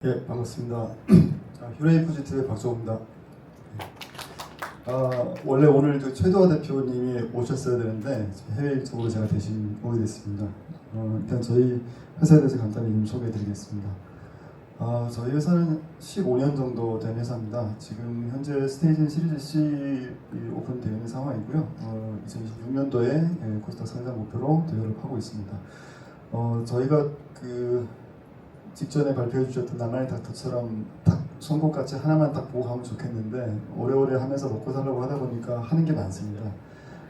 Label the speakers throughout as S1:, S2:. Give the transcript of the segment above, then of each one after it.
S1: 예, 반갑습니다. 휴레이 포지티브의 박정우입니다. 원래 오늘 최도화 대표님이 오셨어야 되는데 해외 일정으로 제가 대신 오게 됐습니다. 일단 저희 회사에 대해서 간단히 좀 소개해드리겠습니다. 저희 회사는 15년 정도 된 회사입니다. 지금 현재 스테이지 시리즈 C 오픈되어 있는 상황이고요. 2026년도에 코스닥 상장 목표로 대회를 하고 있습니다. 저희가 직전에 발표해 주셨던 나만의 닥터처럼 딱 송곳같이 하나만 딱 보고 가면 좋겠는데 오래오래 하면서 먹고 살려고 하다 보니까 하는 게 많습니다.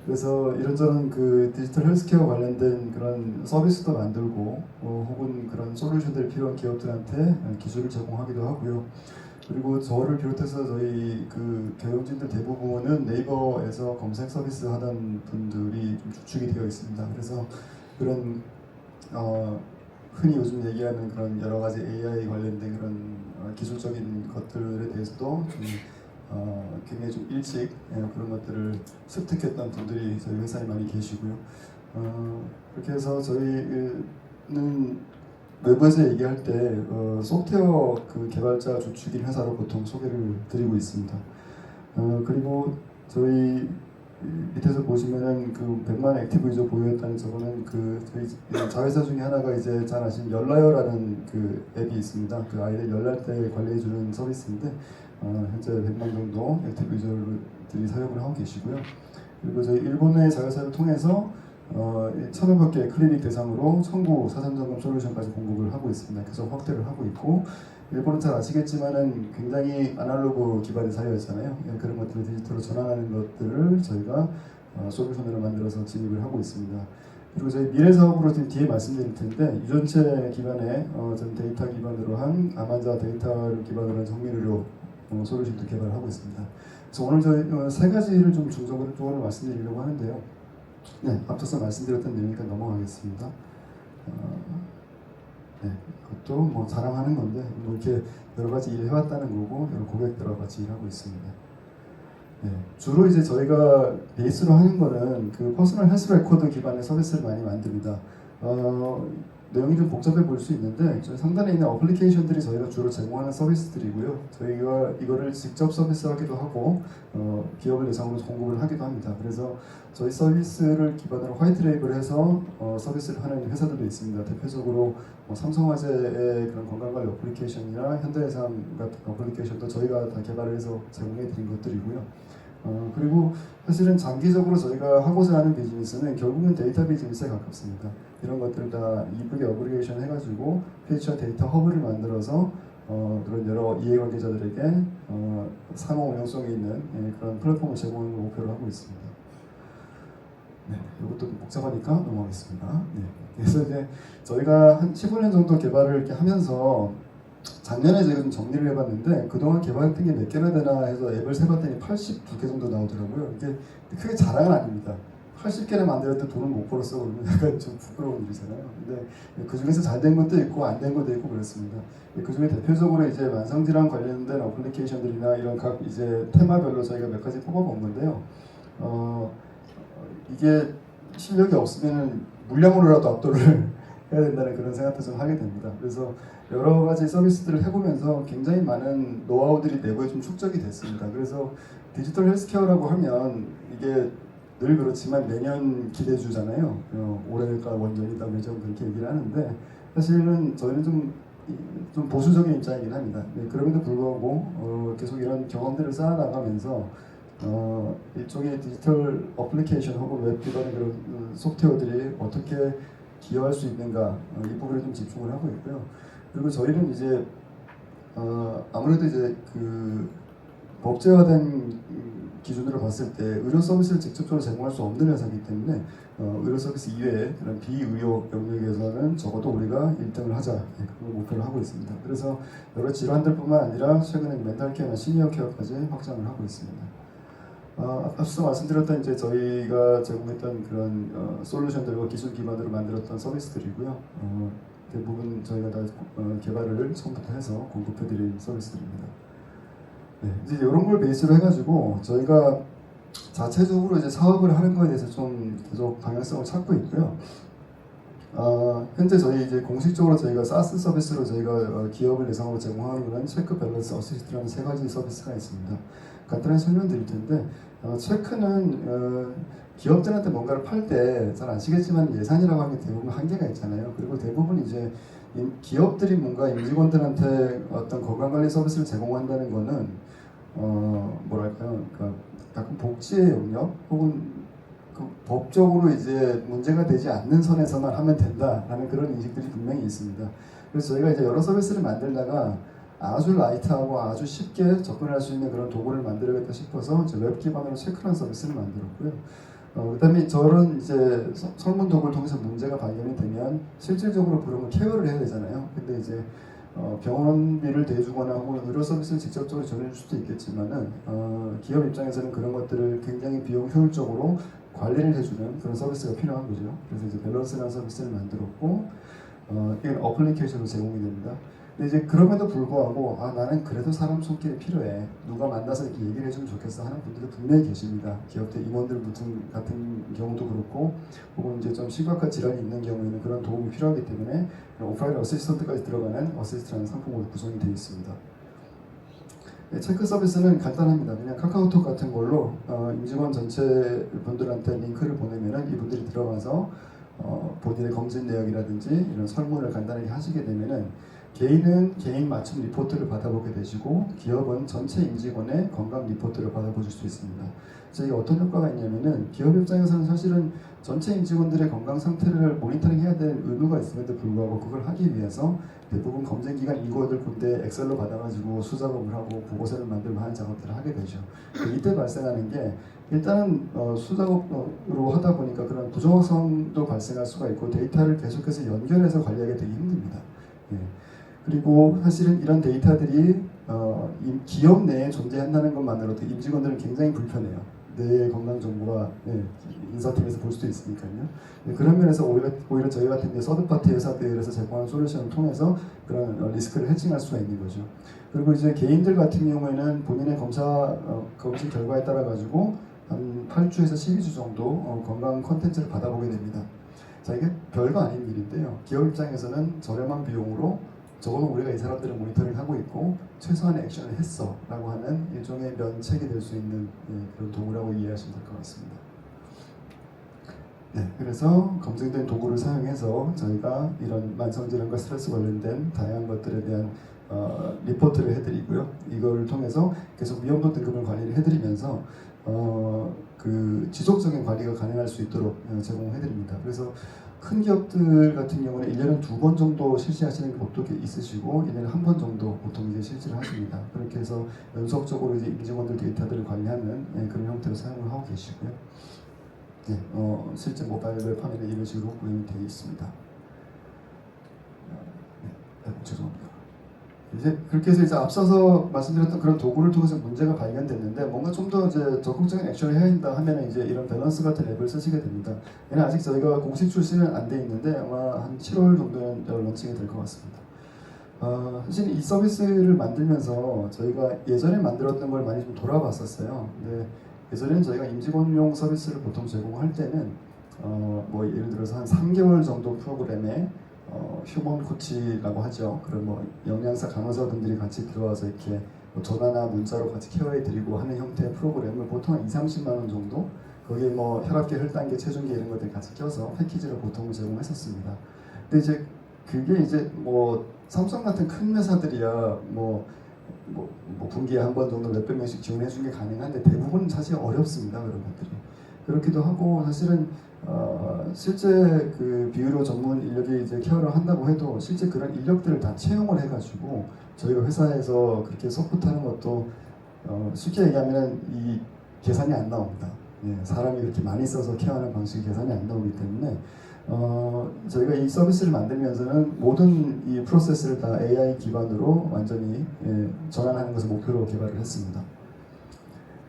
S1: 그래서 이런저런 디지털 헬스케어 관련된 그런 서비스도 만들고 혹은 그런 솔루션들이 필요한 기업들한테 기술을 제공하기도 하고요. 그리고 저를 비롯해서 저희 경영진들 대부분은 네이버에서 검색 서비스 하던 분들이 좀 주축이 되어 있습니다. 그래서 그런 흔히 요즘 얘기하는 그런 여러 가지 AI 관련된 그런 기술적인 것들에 대해서도 좀 굉장히 좀 일찍 그런 것들을 습득했던 분들이 저희 회사에 많이 계시고요. 그렇게 해서 저희는 외부에서 얘기할 때 소프트웨어 개발자 주축인 회사로 보통 소개를 드리고 있습니다. 그리고 저희 밑에서 보시면은 100만 액티브 유저 보유했다는 저거는 저희 자회사 중에 하나가 이제 잘 아시는 열라요라는 앱이 있습니다. 아이들 열날 때 관리해주는 서비스인데 현재 100만 정도 액티브 유저들이 사용을 하고 계시고요. 그리고 저희 일본의 자회사를 통해서 1,000여 개 클리닉 대상으로 청구 사전점검 솔루션까지 공급을 하고 있습니다. 계속 확대를 하고 있고, 일본은 잘 아시겠지만은 굉장히 아날로그 기반의 사회였잖아요. 그런 것들을 디지털로 전환하는 것들을 저희가 솔루션으로 만들어서 진입을 하고 있습니다. 그리고 저희 미래 사업으로 지금 뒤에 말씀드릴 텐데 유전체 기반의 전 데이터 기반으로 한 암환자 데이터를 기반으로 한 정밀의료 솔루션도 개발하고 있습니다. 그래서 오늘 저희 세 가지를 좀 중점적으로 말씀드리려고 하는데요. 네, 앞서서 말씀드렸던 내용이니까 넘어가겠습니다. 네, 그것도 뭐 자랑하는 건데 뭐 이렇게 여러 가지 일을 해왔다는 거고 여러 고객들하고 같이 일하고 있습니다. 네, 주로 이제 저희가 베이스로 하는 거는 퍼스널 헬스 레코드 기반의 서비스를 많이 만듭니다. 내용이 좀 복잡해 보일 수 있는데 저희 상단에 있는 어플리케이션들이 저희가 주로 제공하는 서비스들이고요. 저희가 이거를 직접 서비스하기도 하고 기업을 대상으로 공급을 하기도 합니다. 그래서 저희 서비스를 기반으로 화이트 레이블해서 서비스를 하는 회사들도 있습니다. 대표적으로 삼성화재의 그런 건강관리 어플리케이션이나 현대해상 같은 어플리케이션도 저희가 다 개발을 해서 제공해 드린 것들이고요. 그리고 사실은 장기적으로 저희가 하고자 하는 비즈니스는 결국은 데이터 비즈니스에 가깝습니다. 이런 것들 다 이쁘게 어그리게이션 해가지고 퓨처 데이터 허브를 만들어서 그런 여러 이해관계자들에게 상호 운영성이 있는 그런 플랫폼을 제공하는 걸 목표로 하고 있습니다. 네, 이것도 복잡하니까 넘어가겠습니다. 네, 그래서 이제 저희가 한 15년 정도 개발을 이렇게 하면서 작년에 제가 좀 정리를 해봤는데 그동안 개발했던 게 몇 개나 되나 해서 앱을 세봤더니 82개 정도 나오더라고요. 이게 크게 자랑은 아닙니다. 80개나 만들었는데 돈을 못 벌었어 그러면 약간 좀 부끄러운 일이잖아요. 근데 그 중에서 잘 된 것도 있고 안 된 것도 있고 그렇습니다. 그 중에 대표적으로 이제 만성질환 관련된 어플리케이션들이나 이런 각 이제 테마별로 저희가 몇 가지 뽑아본 건데요. 이게 실력이 없으면 물량으로라도 압도를 해야 된다는 그런 생각도 좀 하게 됩니다. 그래서 여러 가지 서비스들을 해보면서 굉장히 많은 노하우들이 내부에 좀 축적이 됐습니다. 그래서 디지털 헬스케어라고 하면 이게 늘 그렇지만 매년 기대주잖아요. 올해가 원전이다 매년 그렇게 얘기를 하는데 사실은 저희는 좀 보수적인 입장이긴 합니다. 네, 그럼에도 불구하고 계속 이런 경험들을 쌓아나가면서 일종의 디지털 어플리케이션 혹은 웹 기반의 그런 소프트웨어들이 어떻게 기여할 수 있는가 이 부분에 좀 집중을 하고 있고요. 그리고 저희는 이제 아무래도 이제 법제화된 기준으로 봤을 때 의료 서비스를 직접적으로 제공할 수 없는 회사이기 때문에 의료 서비스 이외에 그런 비의료 영역에서는 적어도 우리가 1등을 하자 그런 목표를 하고 있습니다. 그래서 여러 질환들뿐만 아니라 최근에 멘탈 케어나 시니어 케어까지 확장을 하고 있습니다. 앞서 말씀드렸던 이제 저희가 제공했던 그런 솔루션들과 기술 기반으로 만들었던 서비스들이고요. 대부분 저희가 다 개발을 처음부터 해서 공급해드린 서비스들입니다. 네, 이제 이런 걸 베이스로 해가지고 저희가 자체적으로 이제 사업을 하는 거에 대해서 좀 계속 방향성을 찾고 있고요. 현재 저희 이제 공식적으로 저희가 사스 서비스로 저희가 기업을 대상으로 제공하는 것은 체크 밸런스 어시스트라는 세 가지 서비스가 있습니다. 간단히 설명드릴 텐데 체크는 기업들한테 뭔가를 팔 때 잘 아시겠지만 예산이라고 하는 게 대부분 한계가 있잖아요. 그리고 대부분 이제 기업들이 뭔가 임직원들한테 어떤 건강관리 서비스를 제공한다는 거는 뭐랄까요, 그러니까 약간 복지의 영역 혹은 그 법적으로 이제 문제가 되지 않는 선에서만 하면 된다라는 그런 인식들이 분명히 있습니다. 그래서 저희가 이제 여러 서비스를 만들다가 아주 라이트하고 아주 쉽게 접근할 수 있는 그런 도구를 만들어야겠다 싶어서 이제 웹 기반으로 체크라는 서비스를 만들었고요. 그다음에 저런 이제 설문 도구를 통해서 문제가 발견이 되면 실질적으로 그러면 케어를 해야 되잖아요. 근데 이제 병원비를 대주거나 혹은 의료 서비스를 직접적으로 전해줄 수도 있겠지만은 기업 입장에서는 그런 것들을 굉장히 비용 효율적으로 관리를 해주는 그런 서비스가 필요한 거죠. 그래서 이제 밸런스라는 서비스를 만들었고 이건 어플리케이션으로 제공이 됩니다. 근데 이제 그럼에도 불구하고 나는 그래도 사람 손길이 필요해, 누가 만나서 이렇게 얘기를 해주면 좋겠어 하는 분들도 분명히 계십니다. 기업들 임원들 같은 경우도 그렇고 혹은 이제 좀 심각한 질환이 있는 경우에는 그런 도움이 필요하기 때문에 오프라인 어시스턴트까지 들어가는 어시스트라는 상품으로 구성이 되어 있습니다. 체크 서비스는 간단합니다. 그냥 카카오톡 같은 걸로 임직원 전체 분들한테 링크를 보내면은 이분들이 들어가서 본인의 검진 내역이라든지 이런 설문을 간단하게 하시게 되면은 개인은 개인 맞춤 리포트를 받아보게 되시고 기업은 전체 임직원의 건강 리포트를 받아보실 수 있습니다. 그래서 이게 어떤 효과가 있냐면은 기업 입장에서는 사실은 전체 임직원들의 건강 상태를 모니터링해야 되는 의무가 있음에도 불구하고 그걸 하기 위해서 대부분 검진 기간 인고들 군데 엑셀로 받아가지고 수작업을 하고 보고서를 만들고 하는 작업들을 하게 되죠. 이때 발생하는 게 일단은 수작업으로 하다 보니까 그런 부정확성도 발생할 수가 있고 데이터를 계속해서 연결해서 관리하기 되게 힘듭니다. 예. 그리고 사실은 이런 데이터들이 기업 내에 존재한다는 것만으로도 임직원들은 굉장히 불편해요. 내 건강 정보가 인사팀에서 볼 수도 있으니까요. 그런 면에서 오히려 저희 같은 이제 서드파티 회사들에서 제공하는 솔루션을 통해서 그런 리스크를 해칭할 수가 있는 거죠. 그리고 이제 개인들 같은 경우에는 본인의 검진 결과에 따라 가지고 한 8주에서 12주 정도 건강 콘텐츠를 받아보게 됩니다. 자, 이게 별거 아닌 일인데요. 기업 입장에서는 저렴한 비용으로 적어도 우리가 이 사람들을 모니터링 하고 있고 최소한의 액션을 했어 라고 하는 일종의 면책이 될 수 있는 그런 도구라고 이해하시면 될 것 같습니다. 네, 그래서 검증된 도구를 사용해서 저희가 이런 만성질환과 스트레스 관련된 다양한 것들에 대한 리포트를 해드리고요. 이걸 통해서 계속 위험도 등급을 관리를 해드리면서 그 지속적인 관리가 가능할 수 있도록 제공해드립니다. 그래서 큰 기업들 같은 경우는 1년에 2번 정도 실시하시는 것도 있으시고 1년에 1번 정도 보통 이제 실시를 하십니다. 그렇게 해서 연속적으로 이제 임직원들 데이터들을 관리하는 그런 형태로 사용을 하고 계시고요. 네, 실제 모바일 웹 화면에 이런 식으로 구현이 되어 있습니다. 죄송합니다. 이제 그렇게 해서 이제 앞서서 말씀드렸던 그런 도구를 통해서 문제가 발견됐는데 뭔가 좀 더 이제 적극적인 액션을 해야 한다 하면은 이제 이런 밸런스 같은 앱을 쓰시게 됩니다. 얘는 아직 저희가 공식 출시는 안 돼 있는데 아마 한 7월 정도면 런칭이 될 것 같습니다. 사실 이 서비스를 만들면서 저희가 예전에 만들었던 걸 많이 좀 돌아봤었어요. 근데 예전에는 저희가 임직원용 서비스를 보통 제공할 때는 뭐 예를 들어서 한 3개월 정도 프로그램에 휴먼 코치라고 하죠. 그런 뭐 영양사 간호사분들이 같이 들어와서 이렇게 뭐 전화나 문자로 같이 케어해드리고 하는 형태의 프로그램을 보통 한 2~30만 원 정도, 거기에 뭐 혈압계, 혈당계, 체중계 이런 것들 같이 껴서 패키지로 보통 제공했었습니다. 근데 이제 그게 이제 뭐 삼성 같은 큰 회사들이야 뭐 분기에 한 번 정도 몇백 명씩 지원해 주는 게 가능한데 대부분 사실 어렵습니다. 그런 것들이. 그렇기도 하고 사실은 실제 그 비의료 전문 인력이 이제 케어를 한다고 해도 실제 그런 인력들을 다 채용을 해가지고 저희가 회사에서 그렇게 서포트하는 것도 쉽게 얘기하면 이 계산이 안 나옵니다. 사람이 그렇게 많이 써서 케어하는 방식이 계산이 안 나오기 때문에 저희가 이 서비스를 만들면서는 모든 이 프로세스를 다 AI 기반으로 완전히 전환하는 것을 목표로 개발을 했습니다.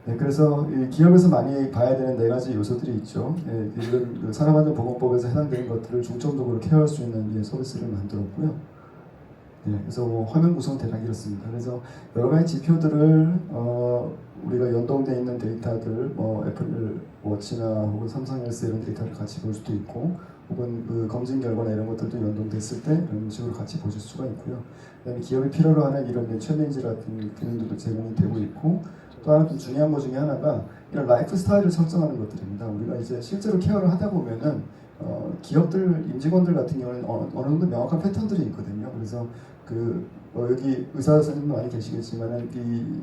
S1: 네, 그래서 이 기업에서 많이 봐야 되는 4가지 요소들이 있죠. 이런 산업안전보건법에서 해당되는 것들을 중점적으로 케어할 수 있는 서비스를 만들었고요. 네, 그래서 뭐 화면 구성 대략 이렇습니다. 그래서 여러 가지 지표들을 우리가 연동되어 있는 데이터들, 뭐 애플 워치나 혹은 삼성 헬스 이런 데이터를 같이 볼 수도 있고, 혹은 그 검진 결과나 이런 것들도 연동됐을 때 이런 식으로 같이 보실 수가 있고요. 그다음에 기업이 필요로 하는 이런 챌린지 같은 기능들도 제공이 되고 있고, 또 하나 좀 중요한 것 중에 하나가 이런 라이프 스타일을 설정하는 것들입니다. 우리가 이제 실제로 케어를 하다 보면은 기업들 임직원들 같은 경우는 어느 정도 명확한 패턴들이 있거든요. 그래서 여기 의사 선생님도 많이 계시겠지만은 이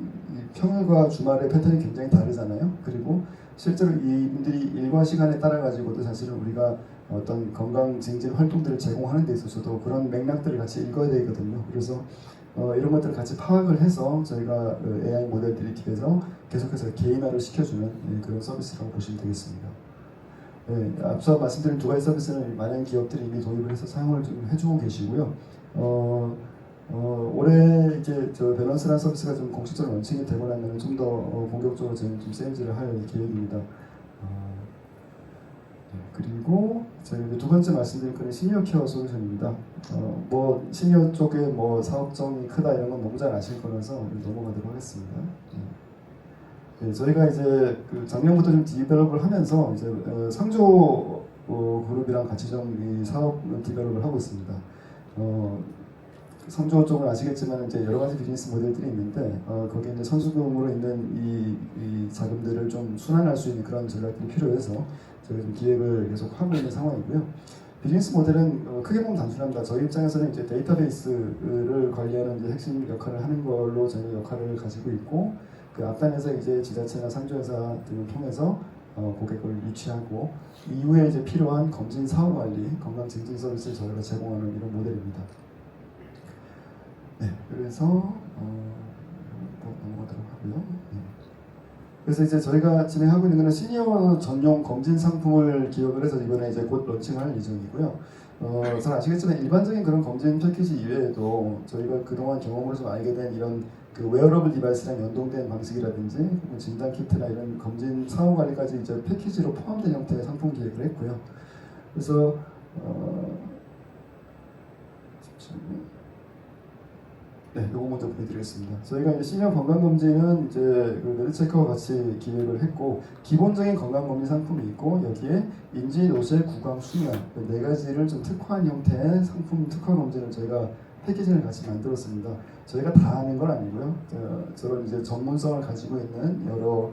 S1: 평일과 주말의 패턴이 굉장히 다르잖아요. 그리고 실제로 이분들이 일과 시간에 따라 가지고도 사실은 우리가 어떤 건강 증진 활동들을 제공하는 데 있어서도 그런 맥락들을 같이 읽어야 되거든요. 그래서 이런 것들을 같이 파악을 해서 저희가 AI 모델들이 뒤에서 계속해서 개인화를 시켜주는 그런 서비스라고 보시면 되겠습니다. 네, 앞서 말씀드린 두 가지 서비스는 많은 기업들이 이미 도입을 해서 사용을 좀 해주고 계시고요. 올해 이제 저 밸런스라는 서비스가 좀 공식적으로 런칭이 되고 나면 좀 더 본격적으로 저희는 좀 세일즈를 할 계획입니다. 네, 그리고 저희 두 번째 말씀드릴 거는 시니어 케어 솔루션입니다. 뭐 시니어 쪽에 뭐 사업성이 크다 이런 건 너무 잘 아실 거라서 넘어가도록 하겠습니다. 네, 저희가 이제 그 작년부터 좀 디벨롭을 하면서 이제 상조 그룹이랑 같이 좀 이 사업 디벨롭을 하고 있습니다. 상조 쪽은 아시겠지만 이제 여러 가지 비즈니스 모델들이 있는데 거기에 이제 선수금으로 있는 이 자금들을 좀 순환할 수 있는 그런 전략들이 필요해서 저희가 좀 기획을 계속 하고 있는 상황이고요. 비즈니스 모델은 크게 보면 단순합니다. 저희 입장에서는 이제 데이터베이스를 관리하는 이제 핵심 역할을 하는 걸로 저희 역할을 가지고 있고, 그 앞단에서 이제 지자체나 상조회사 등을 통해서 고객을 유치하고 이후에 이제 필요한 검진 사후 관리, 건강 증진 서비스를 저희가 제공하는 이런 모델입니다. 네, 그래서 넘어가도록 하고요. 네. 그래서 이제 저희가 진행하고 있는 것은 시니어 전용 검진 상품을 기획을 해서 이번에 이제 곧 런칭할 예정이고요. 잘 아시겠지만 일반적인 그런 검진 패키지 이외에도 저희가 그동안 경험으로 좀 알게 된 이런 그 웨어러블 디바이스랑 연동된 방식이라든지 진단 키트나 이런 검진 사후 관리까지 이제 패키지로 포함된 형태의 상품 기획을 했고요. 그래서 네, 요거 먼저 보여드리겠습니다. 저희가 이제 시니어 건강검진은 이제 그 메드체크와 같이 기획을 했고, 기본적인 건강검진 상품이 있고 여기에 인지, 노쇠, 구강, 수면 네 가지를 좀 특화한 형태의 상품 특화 검진을 저희가 패키지를 같이 만들었습니다. 저희가 다 하는 건 아니고요. 저런 이제 전문성을 가지고 있는 여러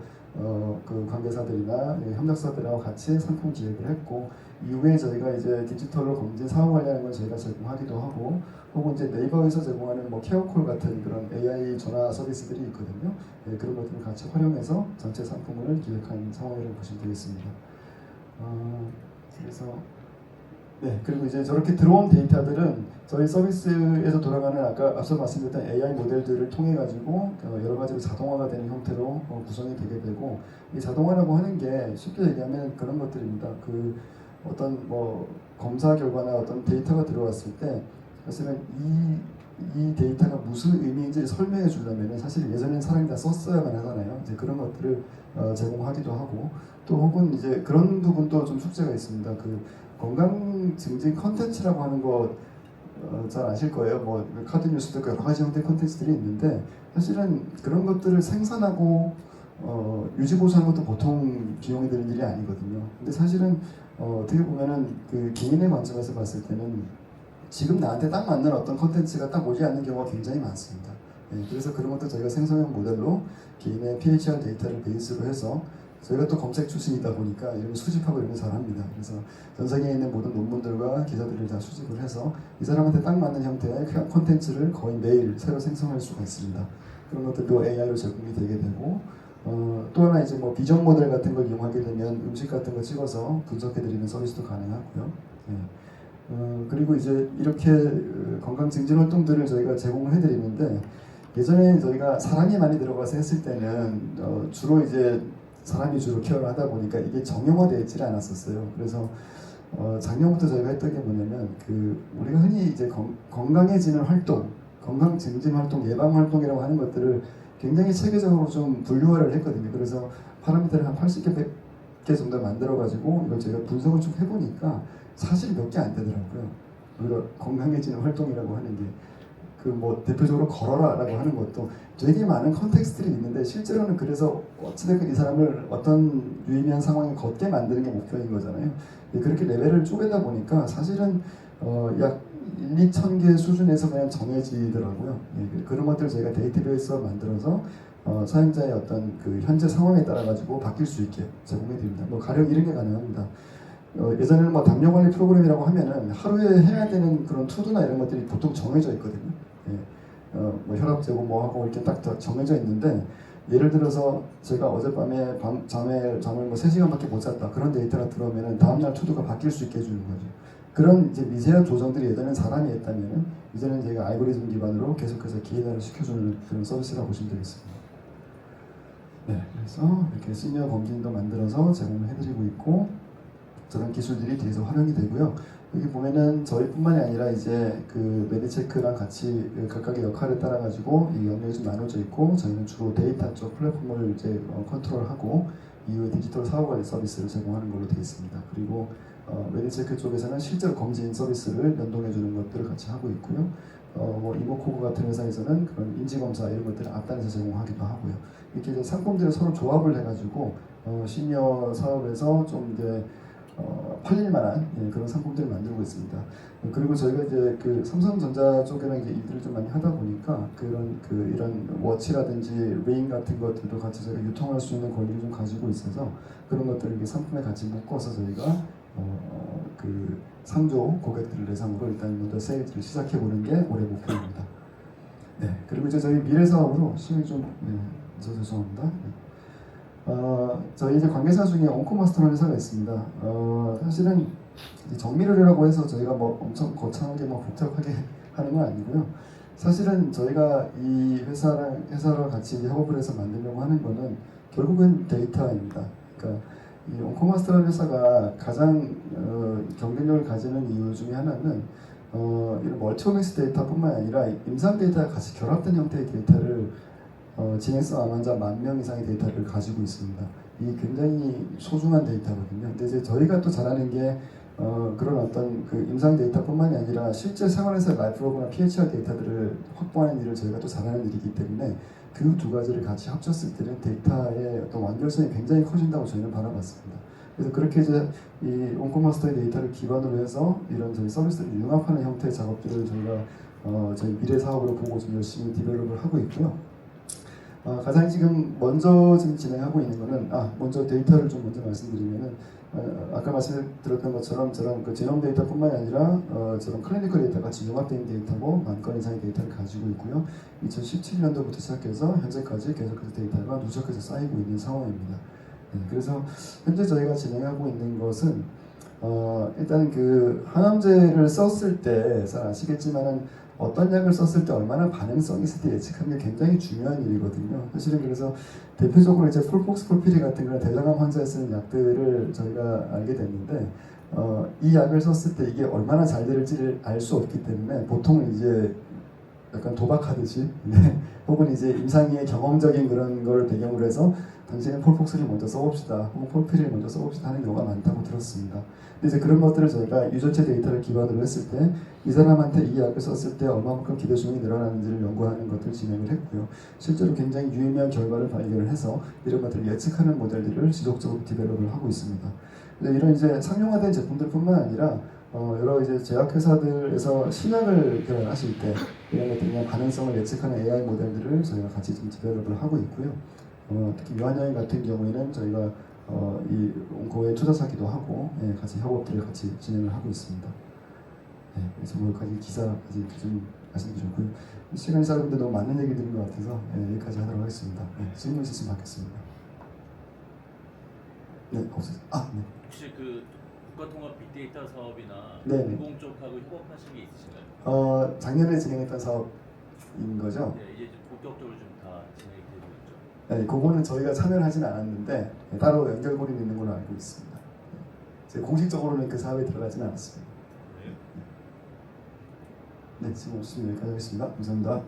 S1: 그 관계사들이나 협력사들하고 같이 상품 기획을 했고, 이후에 저희가 이제 디지털로 검진 사후 관리하는 걸 저희가 제공하기도 하고, 혹은 이제 네이버에서 제공하는 뭐 케어콜 같은 그런 AI 전화 서비스들이 있거든요. 네, 그런 것들을 같이 활용해서 전체 상품을 기획한 상황이라고 보시면 되겠습니다. 그래서 네, 그리고 이제 저렇게 들어온 데이터들은 저희 서비스에서 돌아가는 아까 앞서 말씀드렸던 AI 모델들을 통해 가지고 여러 가지로 자동화가 되는 형태로 구성이 되게 되고, 이 자동화라고 하는 게 쉽게 얘기하면 그런 것들입니다. 그 어떤 뭐 검사 결과나 어떤 데이터가 들어왔을 때 사실은 이 데이터가 무슨 의미인지 설명해 주려면 사실 예전엔 사람이 다 썼어야만 하잖아요. 이제 그런 것들을 제공하기도 하고, 또 혹은 이제 그런 부분도 좀 숙제가 있습니다. 그 건강 증진 컨텐츠라고 하는 거 잘 아실 거예요. 뭐 카드 뉴스도 여러 가지 형태의 컨텐츠들이 있는데, 사실은 그런 것들을 생산하고 유지 보수하는 것도 보통 비용이 드는 일이 아니거든요. 근데 사실은 어떻게 보면은 그 개인의 관점에서 봤을 때는 지금 나한테 딱 맞는 어떤 컨텐츠가 딱 오지 않는 경우가 굉장히 많습니다. 네, 그래서 그런 것도 저희가 생성형 모델로 개인의 PHR 데이터를 베이스로 해서, 저희가 또 검색 출신이다 보니까 이런 걸 수집하고 이런 걸 잘합니다. 그래서 전 세계에 있는 모든 논문들과 기사들을 다 수집을 해서 이 사람한테 딱 맞는 형태의 콘텐츠를 거의 매일 새로 생성할 수가 있습니다. 그런 것들도 AI로 제공이 되게 되고, 또 하나 이제 뭐 비전 모델 같은 걸 이용하게 되면 음식 같은 거 찍어서 분석해드리는 서비스도 가능하고요. 네. 그리고 이제 이렇게 건강 증진 활동들을 저희가 제공을 해드리는데, 예전에 저희가 사람이 많이 들어가서 했을 때는 주로 이제 사람이 주로 케어를 하다 보니까 이게 정형화되어 있지 않았었어요. 그래서 작년부터 저희가 했던 게 뭐냐면, 그 우리가 흔히 이제 건강해지는 활동, 건강 증진 활동, 예방 활동이라고 하는 것들을 굉장히 체계적으로 좀 분류화를 했거든요. 그래서 파라미터를 한 80개 정도 만들어가지고 이걸 제가 분석을 쭉 해보니까 사실 몇 개 안 되더라고요. 우리가 건강해지는 활동이라고 하는 게 그 뭐 대표적으로 걸어라라고 하는 것도 되게 많은 컨텍스트들이 있는데 실제로는 그래서 어찌됐든 이 사람을 어떤 유의미한 상황에 걷게 만드는 게 목표인 거잖아요. 그렇게 레벨을 쪼개다 보니까 사실은 약 1, 2천 개 수준에서 그냥 정해지더라고요. 그런 것들을 저희가 데이터베이스로 만들어서 사용자의 어떤 그 현재 상황에 따라 가지고 바뀔 수 있게 제공해 드립니다. 뭐 가령 이런 게 가능합니다. 예전에는 뭐 담요 관리 프로그램이라고 하면은 하루에 해야 되는 그런 투두나 이런 것들이 보통 정해져 있거든요. 뭐 혈압 재고 뭐 하고 이렇게 딱 정해져 있는데 예를 들어서 제가 어젯밤에 잠을 뭐 3시간밖에 못 잤다 그런 데이터가 들어오면은 다음날 투두가 바뀔 수 있게 해주는 거죠. 그런 이제 미세한 조정들이 예전엔 사람이 했다면은 이제는 저희가 알고리즘 기반으로 계속해서 기회를 시켜주는 그런 서비스라고 보시면 되겠습니다. 네, 그래서 이렇게 시니어 검진도 만들어서 제공을 해드리고 있고 저런 기술들이 뒤에서 활용이 되고요. 여기 보면은 저희뿐만이 아니라 이제 그 메디체크랑 같이 각각의 역할에 따라 가지고 이 영역이 좀 나눠져 있고 저희는 주로 데이터 쪽 플랫폼을 이제 컨트롤하고 이후에 디지털 사후관리 서비스를 제공하는 걸로 되어 있습니다. 그리고 메디체크 쪽에서는 실제로 검진 서비스를 연동해 주는 것들을 같이 하고 있고요. 뭐 이모코그 같은 회사에서는 그런 인지 검사 이런 것들을 앞단에서 제공하기도 하고요. 이렇게 이제 상품들을 서로 조합을 해가지고 시니어 사업에서 좀 이제 팔릴 만한 그런 상품들을 만들고 있습니다. 그리고 저희가 이제 그 삼성전자 쪽에는 이제 일들을 좀 많이 하다 보니까 그런 이런 워치라든지 레인 같은 것들도 같이 저희가 유통할 수 있는 권리를 좀 가지고 있어서 그런 것들을 이렇게 상품에 같이 묶어서 저희가 그 상조 고객들을 대상으로 일단 먼저 세일즈를 시작해 보는 게 올해 목표입니다. 네, 그리고 이제 저희 미래 사업으로 시간이 좀 죄송합니다. 저희 이제 관계사 중에 온코마스터라는 회사가 있습니다. 사실은 정밀의료라고 해서 저희가 뭐 엄청 거창하게 뭐 복잡하게 하는 건 아니고요. 사실은 저희가 이 회사랑 같이 협업을 해서 만들려고 하는 거는 결국은 데이터입니다. 그러니까 이 온코마스터라는 회사가 가장 경쟁력을 가지는 이유 중에 하나는 이런 멀티오믹스 데이터뿐만 아니라 임상 데이터가 같이 결합된 형태의 데이터를 진행성 암 환자 10,000명 이상의 데이터를 가지고 있습니다. 이 굉장히 소중한 데이터거든요. 근데 이제 저희가 또 잘하는 게 그런 어떤 그 임상 데이터뿐만이 아니라 실제 생활에서 라이프로그나 PHR 데이터들을 확보하는 일을 저희가 또 잘하는 일이기 때문에 그 두 가지를 같이 합쳤을 때는 데이터의 어떤 완결성이 굉장히 커진다고 저희는 바라봤습니다. 그래서 그렇게 이제 이 온코마스터의 데이터를 기반으로 해서 이런 저희 서비스를 융합하는 형태의 작업들을 저희가 저희 미래 사업으로 보고 좀 열심히 디벨롭을 하고 있고요. 가장 지금 먼저 지금 진행하고 있는 거는 먼저 데이터를 좀 먼저 말씀드리면은 아까 말씀드렸던 것처럼 저런 그 제놈 데이터뿐만이 아니라 저런 클리니컬 데이터 같이 융합된 데이터고 10,000건 이상의 데이터를 가지고 있고요. 2017년도부터 시작해서 현재까지 계속해서 데이터가 누적해서 쌓이고 있는 상황입니다. 네, 그래서 현재 저희가 진행하고 있는 것은 일단 그 항암제를 썼을 때 잘 아시겠지만은 어떤 약을 썼을 때 얼마나 반응성이 있을 때 예측하는 게 굉장히 중요한 일이거든요. 사실은 그래서 대표적으로 이제 폴폭스폴피리 같은 그런 대장암 환자에 쓰는 약들을 저희가 알게 됐는데 이 약을 썼을 때 이게 얼마나 잘 될지를 알 수 없기 때문에 보통 이제 약간 도박하듯이 혹은 이제 임상의 경험적인 그런 걸 배경으로 해서 당신은 폴폭스를 먼저 써봅시다 혹은 폴피리를 먼저 써봅시다 하는 경우가 많다고 들었습니다. 근데 이제 그런 것들을 저희가 유전체 데이터를 기반으로 했을 때 이 사람한테 이 약을 썼을 때 얼마만큼 기대 중이 늘어나는지를 연구하는 것들을 진행을 했고요. 실제로 굉장히 유의미한 결과를 발견을 해서 이런 것들을 예측하는 모델들을 지속적으로 디벨롭을 하고 있습니다. 이런 이제 상용화된 제품들뿐만 아니라 여러 이제 제약회사들에서 신약을 개발하실 때 이런 것들 그냥 가능성을 예측하는 AI 모델들을 저희가 같이 좀 디벨롭을 하고 있고요. 특히 유한여행 같은 경우에는 저희가 이 온코에 투자 사기도 하고 같이 협업들을 같이 진행을 하고 있습니다. 그래서 여기까지 기사까지 좀 말씀드렸고요. 시간이 짧은데 너무 많은 얘기 드린 것 같아서 여기까지 하도록 하겠습니다. 질문 있으시면 받겠습니다. 네, 없으세요? 네.
S2: 혹시 그 국가통합 빅데이터 사업이나
S1: 네네.
S2: 공공 쪽하고 협업하신 게 있으신가요?
S1: 작년에 진행했던 사업인 거죠?
S2: 네, 이제 좀 본격적으로 좀 다 진행이 되고 있죠.
S1: 네, 그거는 저희가 참여를 하진 않았는데 따로 연결고리는 있는 걸로 알고 있습니다. 공식적으로는 그 사업에 들어가지는 않았습니다. 네, 지금 없으면 여기까지 하겠습니다. 감사합니다.